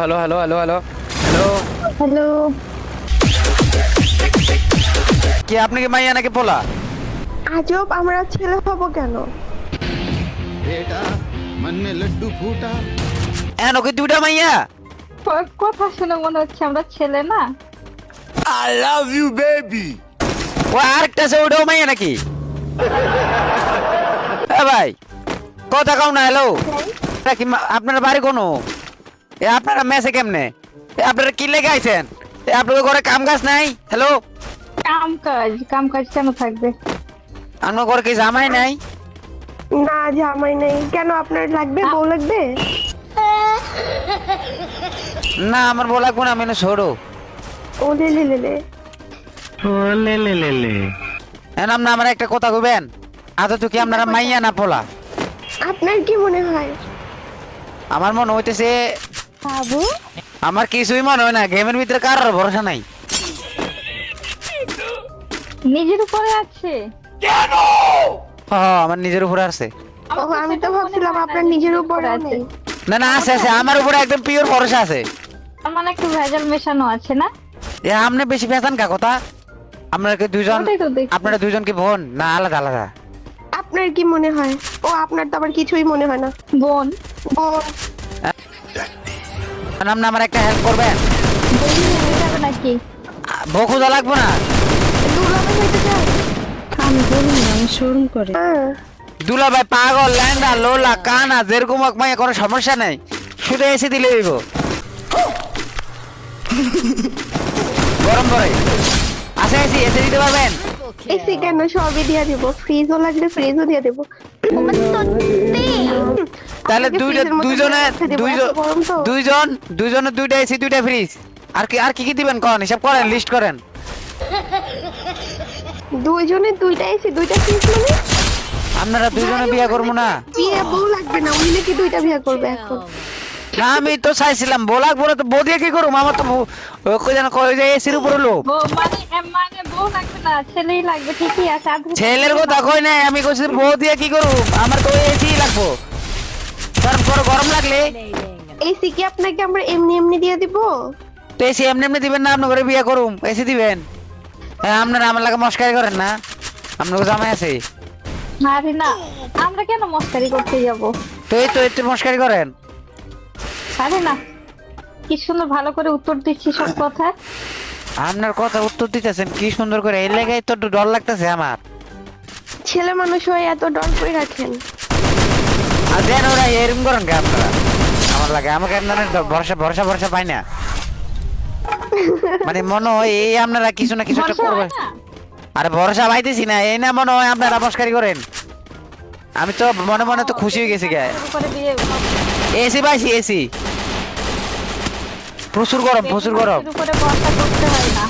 Hello hello hello hello hello hello. কি আপনি কি মাইয়া নাকি পোলা? আজব, আমরা ছেলে হব কেন? बेटा मन में लड्डू फूटा। এন কি দুইটা মাইয়া? কথা শুনে মনে হচ্ছে আমরা ছেলে না। I love you baby। ও আরেকটা আছে, ওটাও মাইয়া নাকি? এ ভাই কথা কও না। হ্যালো কি আপনার বাড়ি কোন? এ আপনারা মেসে কেমনে? এ আপনারা কি লেগে আইছেন? এ আপনাদের ঘরে কাম কাজ নাই? হ্যালো কাম কাজ কেন থাকবে? আপনার ঘরে কি জামাই নাই? না, জামাই নেই কেন? আপনার লাগবে? বউ লাগবে? না আমার বলা কোন, আমি না ছোড়ো। ও লে লে লে লে। এখন আপনি আমার একটা কথা কইবেন, আদৌ কি আপনারা মাইয়া না পোলা? আপনার কি মনে হয়? আমার মনে হইতেছে, বাবু আমার কিছুই মনে হয় না। গেমের ভিতরে কারোর ভরসা নাই। নিজের উপরে আছে। আমার নিজের উপরে আছে। ও, আমি তো ভাবছিলাম আপনার নিজের উপর আছে। না না আছে আছে, আমার উপরে একদম পিওর ভরসা আছে। তার মানে একটু ভেজাল মেশানো আছে না? এ আপনি বেশি পেছান কা কথা? আপনারা কি দুইজন, ওটাই তো দেখছি। আপনারা দুইজন কি বোন না আলাদা আলাদা? আপনার কি মনে হয়? ও, আপনার তো আবার কিছুই মনে হয় না। বোন। বোন? আপনি আমার একটা হেল্প করবেন? বোন হয়ে যাবে নাকি? বউ খোঁজা লাগবো না? দুলাভাই হইতে চাই? আমি বলি না, আমি শোরুম করে। হ্যাঁ। দুলা ভাই পাগল ল্যাংড়া লোলা কানা যেরকম হোক মাইয়া কোনো সমস্যা নেই, শুধু এসে দিলে হইব। গরম করে আছে এসি, এসে দিতে পারবেন? এসি কেন? সবই দিয়ে দিব। ফ্রিজও লাগলে ফ্রিজও দিয়ে দেব। তাহলে আপনাকে দুইটা ফ্রিজের মধ্যে দুইজনে রেখে দেব, দুইজন এত গরম তো। দুইজনে দুইটা এসি দুইটা ফ্রিজ। আর কি কি দিবেন কোন? হিসাব করেন, লিস্ট করেন। দুইজনে দুইটা এসি দুইটা ফ্রিজ মানে? আপনারা দুইজনে বিয়ে করবো না? বিয়ে বউ লাগবে না, উনি নাকি দুইটা বিয়ে করবে এখন? না আমি তো চাইছিলাম বোলাক বলে, তো বউ দিয়ে কি করুম? আমার তো কই যেন কই যে এসির উপরে লোক। মানে বউ লাগবে না, ছেলেই লাগবে। ঠিকই আছে। ছেলের কথা কই নাই, আমি কইছি বউ দিয়ে কি করুম? আমার তো এসি লাগবো, কারণ বড় গরম লাগলে। এসি কি আপনাকে আমরা এমনি এমনি দিয়ে দিব? তো এসি এমনি এমনি দিবেন না? আপনার ঘরে বিয়ে করুম এসি দিবেন? হ্যাঁ আপনারা আমার লাগে মস্কারি করেন না? আপনার জামাই আছে? আরে না, আমরা কেন মস্কারি করতে যাব? তো এই তো একটু মস্কারি করেন। আরে না, কি সুন্দর ভালো করে উত্তর দিচ্ছি সব কথা। আপনার কথা উত্তর দিতেছেন কি সুন্দর করে, এই লেগে তো একটু ডর লাগতেছে আমার। ছেলে মানুষ হয়ে এত ডর করে রাখেন? আর দেন ওরা এরকম করেন কে আপনারা? আমার লাগে আমাকে আপনারা ভরসা ভরসা ভরসা পাই না। মানে মনে হয় এই আপনারা কিছু না কিছু একটা ভরসা করবেন। হয় না? আরে ভরসা পাইতেছি না, এই না মনে হয় আপনারা মস্কারি করেন। আমি তো মনে মনে তো খুশি হয়ে গেছি গে। শুরু করে বিয়ে এসি পাইছি এসি। প্রচুর গরম প্রচুর গরম। শুরু করে ভরসা করতে হয় না।